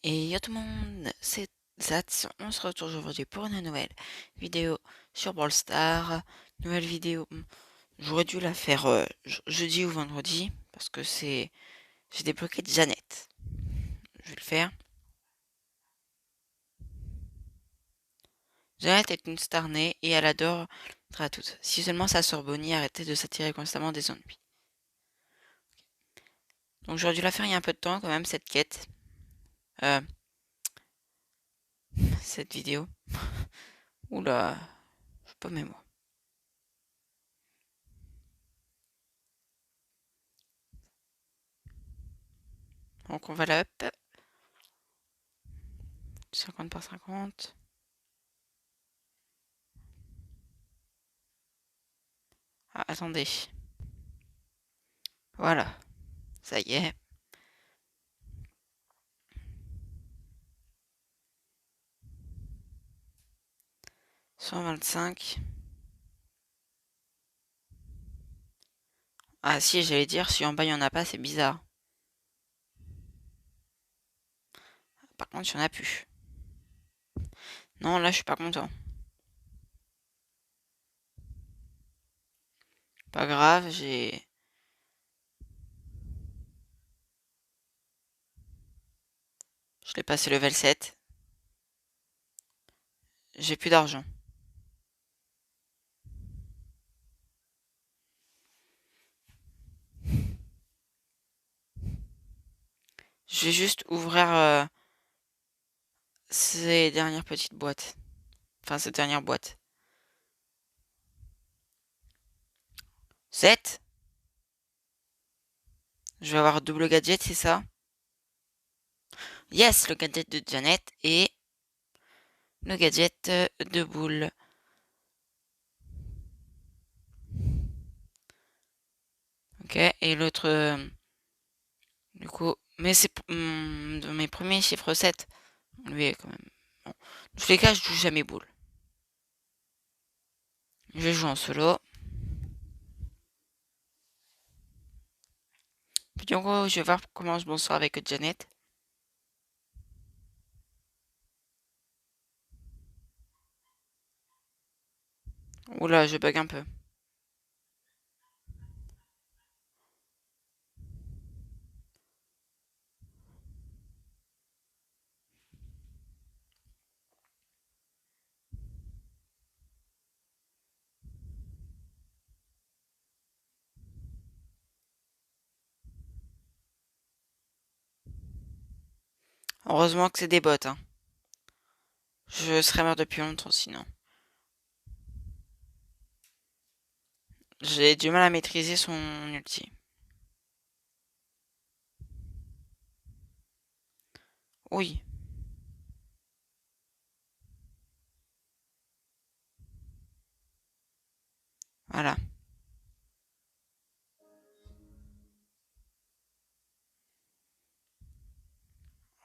Et yo tout le monde, c'est Zats, on se retrouve aujourd'hui pour une nouvelle vidéo sur Brawl Stars. Nouvelle vidéo, j'aurais dû la faire jeudi ou vendredi, parce que j'ai débloqué Janet. Je vais le faire. Janet est une star née et elle adore à toutes. Si seulement sa sœur Bonnie arrêtait de s'attirer constamment des ennuis. Donc j'aurais dû la faire il y a un peu de temps quand même, cette quête. Euh, cette vidéo. Oula, je sais pas mes mots. Donc on va la up. 50 par 50. Ah, attendez. Voilà, ça y est. « 125. Ah si, j'allais dire, si en bas il n'y en a pas, c'est bizarre. Par contre, il n'y en a plus. Non, là, je suis pas content. Pas grave, Je l'ai passé level 7. J'ai plus d'argent. Je vais juste ouvrir ces dernières petites boîtes. Enfin, cette dernière boîte. 7. Je vais avoir double gadget, c'est ça? Yes, le gadget de Janet et le gadget de Boule. Ok, et l'autre... du coup... Mais c'est de mes premiers chiffres 7. Lui, quand même... Bon. Dans tous les cas, je joue jamais Boule. Je joue en solo. Puis en gros, je vais voir comment je m'en sors avec Janet. Oula, je bug un peu. Heureusement que c'est des bots, hein. Je serais mort depuis longtemps sinon. J'ai du mal à maîtriser son ulti. Oui. Voilà.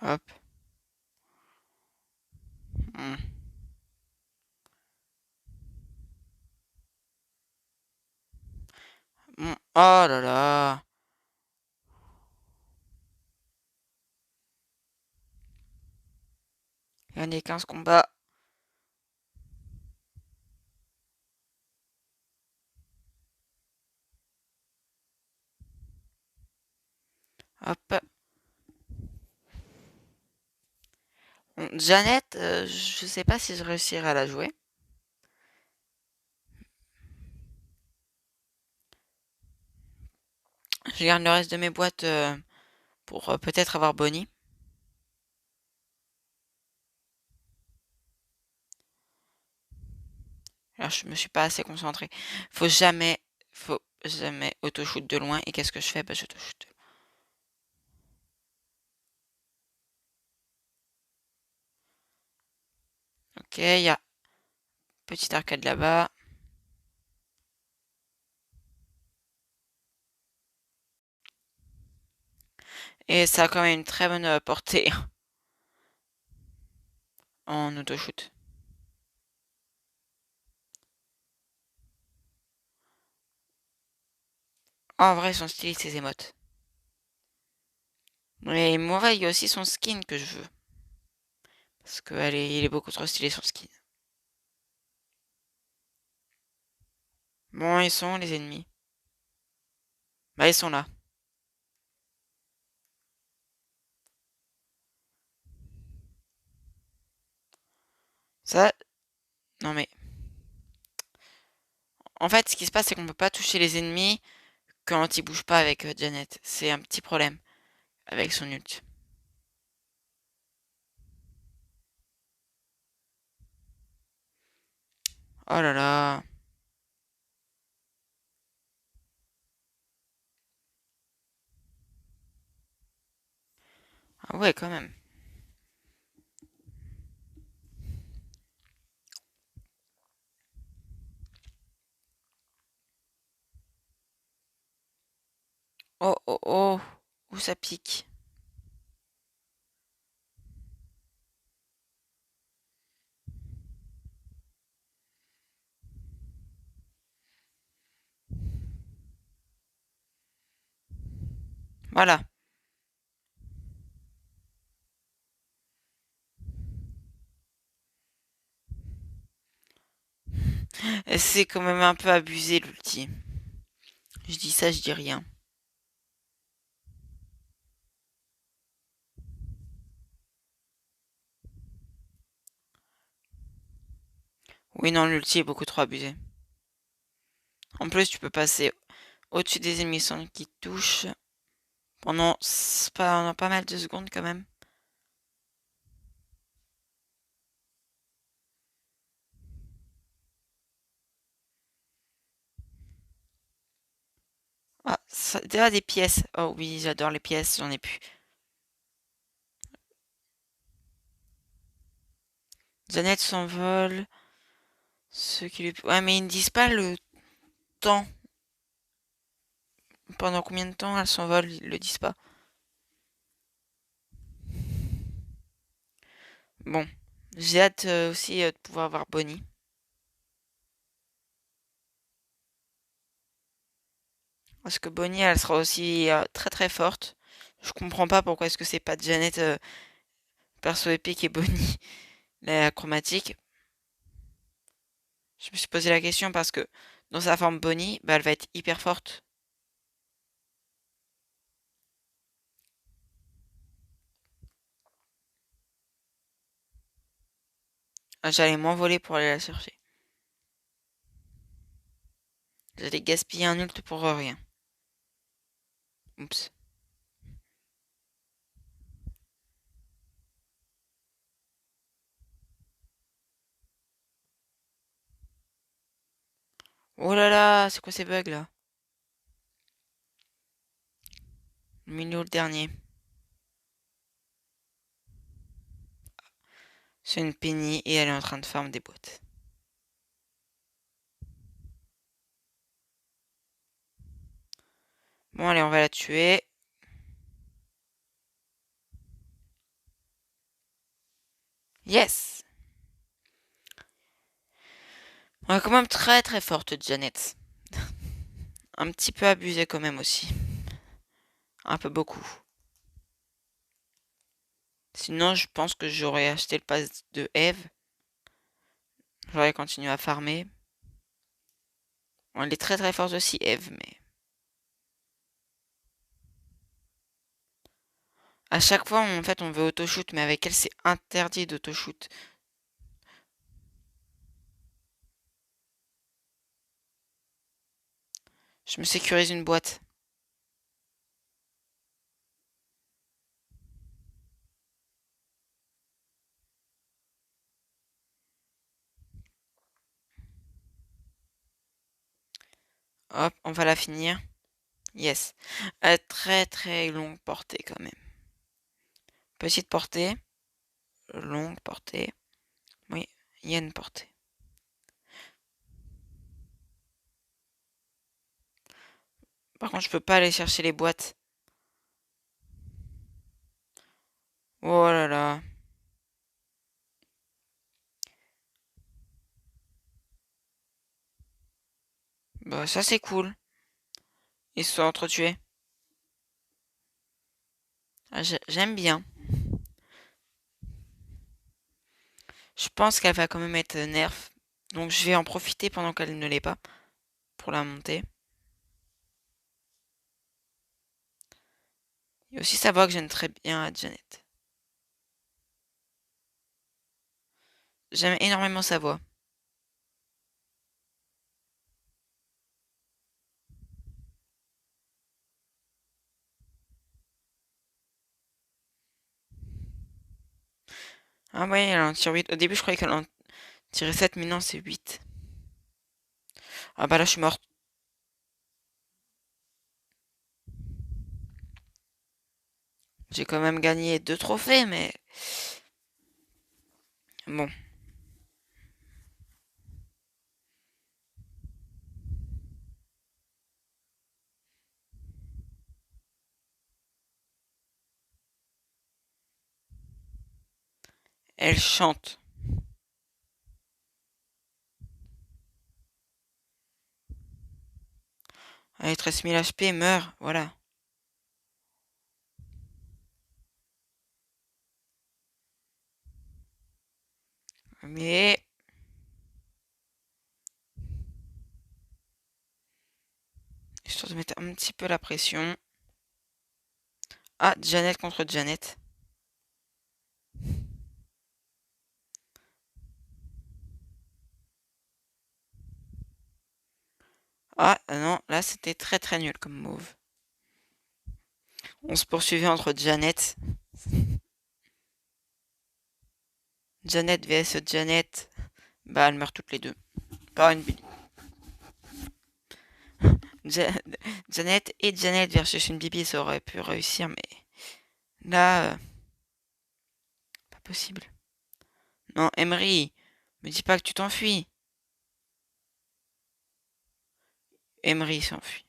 Hop. Hmm. Oh là là. Gagné 15 combats. Hop. Bon, Janet, je sais pas si je réussirai à la jouer. Je garde le reste de mes boîtes pour peut-être avoir Bonnie. Alors je me suis pas assez concentrée. Faut jamais auto-shoot de loin. Et qu'est-ce que je fais? Bah j'auto-shoot. Ok, il y a petite arcade là-bas. Et ça a quand même une très bonne portée en auto-shoot. En vrai, son style, ses émotes. Mais moi, il y a aussi son skin que je veux. Parce qu'il est beaucoup trop stylé son skin. Bon, ils sont où, les ennemis? Bah, ils sont là. Ça, non mais... En fait, ce qui se passe, c'est qu'on peut pas toucher les ennemis quand ils bougent pas avec Janet. C'est un petit problème avec son ult. Oh là là. Ah ouais, quand même. Oh, oh, oh. Où ça pique? Voilà. C'est quand même un peu abusé, l'ulti. Je dis ça, je dis rien. Oui, non, l'ulti est beaucoup trop abusé. En plus, tu peux passer au-dessus des ennemis sans qu'ils te touchent pendant pas mal de secondes quand même. Ah, ça, déjà des pièces. Oh oui, j'adore les pièces, j'en ai plus. Janet s'envole. Ceux qui lui... Ouais, mais ils ne disent pas le temps. Pendant combien de temps elle s'envole, ils le disent pas. Bon, j'ai hâte aussi de pouvoir voir Bonnie. Parce que Bonnie, elle sera aussi très très forte. Je comprends pas pourquoi est-ce que c'est pas Janet perso épique et Bonnie la chromatique. Je me suis posé la question parce que dans sa forme Bonnie, bah, elle va être hyper forte. Ah, j'allais m'envoler pour aller la chercher. J'allais gaspiller un ult pour rien. Oups. Oh là là, c'est quoi ces bugs là? Le milieu ou le dernier? C'est une Penny et elle est en train de farm des boîtes. Bon, allez, on va la tuer. Yes! On est quand même très très forte, Janet. Un petit peu abusée quand même aussi. Un peu beaucoup. Sinon, je pense que j'aurais acheté le pass de Eve. J'aurais continué à farmer. Bon, elle est très très forte aussi, Eve, mais... À chaque fois, en fait, on veut auto-shoot, mais avec elle, c'est interdit d'auto-shoot. Je me sécurise une boîte. Hop, on va la finir. Yes. Très très longue portée quand même. Petite portée. Longue portée. Oui, il y a une portée. Par contre, je peux pas aller chercher les boîtes. Oh là là. Bah ça c'est cool. Ils se sont entretués. Ah, j'aime bien. Je pense qu'elle va quand même être nerf. Donc je vais en profiter pendant qu'elle ne l'est pas. Pour la monter. Et aussi savoir que j'aime très bien Janet. J'aime énormément sa voix. Ah ouais, elle en tire 8. Au début, je croyais qu'elle en tirait 7, mais non, c'est 8. Ah bah là, je suis morte. J'ai quand même gagné 2 trophées, mais bon. Elle chante. Allez, 13 000 HP, meurt, voilà. Mais histoire de mettre un petit peu la pression. Ah, Janet contre Janet. Ah non, là c'était très très nul comme move. On se poursuivait entre Janet. Janet vs Janet. Bah, elles meurent toutes les deux. Par une Bibi. Janet et Janet versus une Bibi, ça aurait pu réussir, mais là, pas possible. Non, Emery, me dis pas que tu t'enfuis. Emery s'enfuit.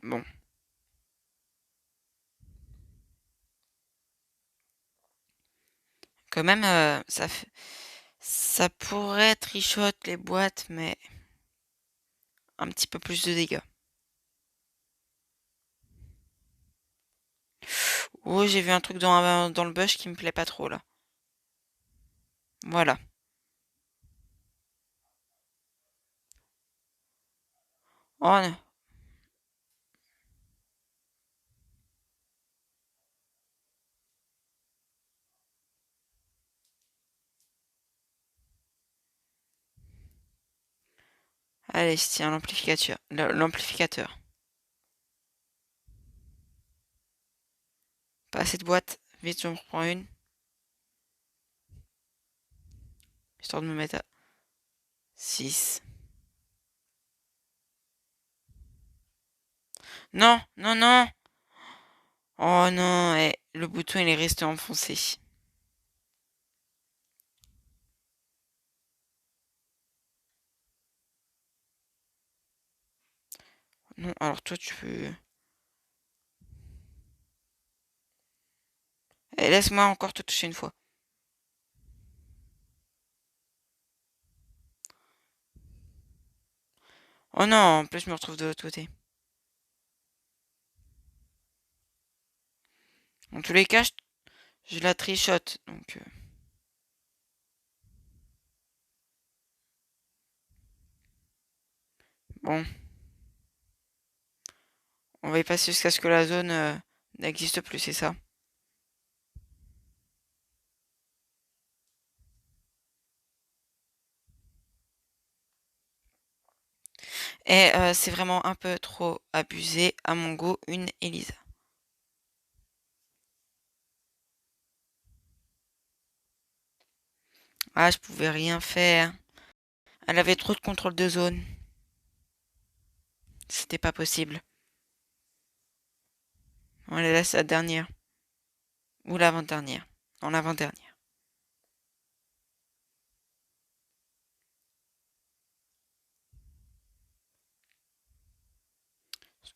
Bon. Quand même, ça pourrait trichoter les boîtes, mais un petit peu plus de dégâts. Oh, j'ai vu un truc dans le bush qui me plaît pas trop, là. Voilà. Oh, non. Allez, tiens, l'amplificateur. L'amplificateur. Pas assez de boîtes. Vite, je me reprends une. Histoire de me mettre à 6. Non, non, non. Oh non, le bouton il est resté enfoncé. Non, alors toi tu peux... Eh, laisse-moi encore te toucher une fois. Oh non, en plus je me retrouve de l'autre côté. En tous les cas, je la trichote, donc... bon, on va y passer jusqu'à ce que la zone n'existe plus, c'est ça? Et c'est vraiment un peu trop abusé à mon goût, une Elisa. Ah, je pouvais rien faire. Elle avait trop de contrôle de zone. C'était pas possible. On la laisse la dernière. Ou l'avant-dernière. En l'avant-dernière.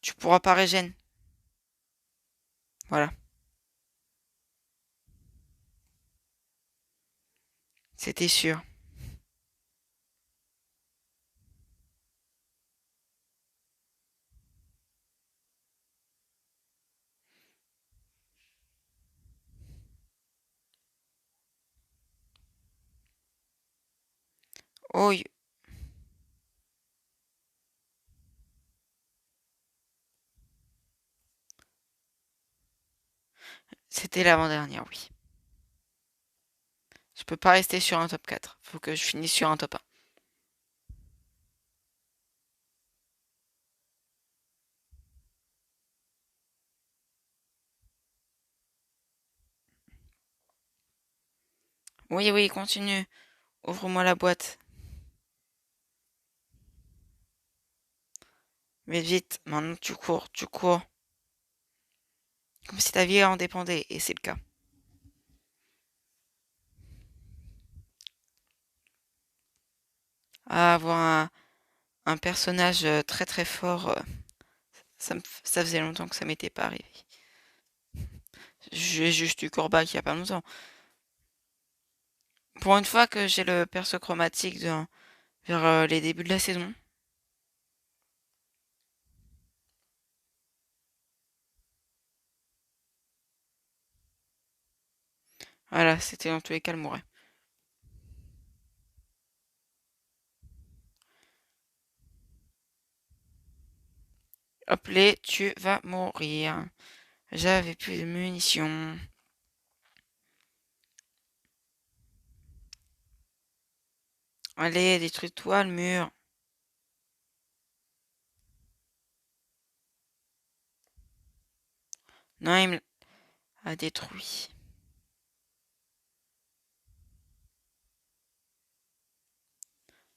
Tu pourras pas régène. Voilà. C'était sûr. Oh, c'était l'avant-dernière, oui. Je peux pas rester sur un top 4. Faut que je finisse sur un top 1. Oui, oui, continue. Ouvre-moi la boîte. Mais vite, maintenant tu cours, tu cours. Comme si ta vie en dépendait, et c'est le cas. Ah, avoir un personnage très très fort, ça faisait longtemps que ça m'était pas arrivé. J'ai juste eu Corbac il y a pas longtemps. Pour une fois que j'ai le perso chromatique vers les débuts de la saison. Voilà, c'était dans tous les cas le mourir. Hop, les, tu vas mourir. J'avais plus de munitions. Allez, détruis-toi le mur. Non, il me l'a détruit.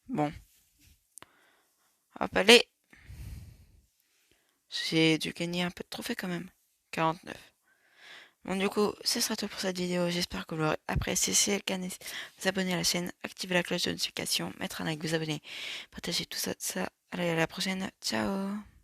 Bon. Hop, allez. J'ai dû gagner un peu de trophées quand même. 49. Bon, du coup, ce sera tout pour cette vidéo. J'espère que vous l'aurez apprécié. Si c'est le cas, n'hésitez pas à vous abonner à la chaîne, activer la cloche de notification, mettre un like, vous abonner, partager tout ça, tout ça. Allez, à la prochaine. Ciao!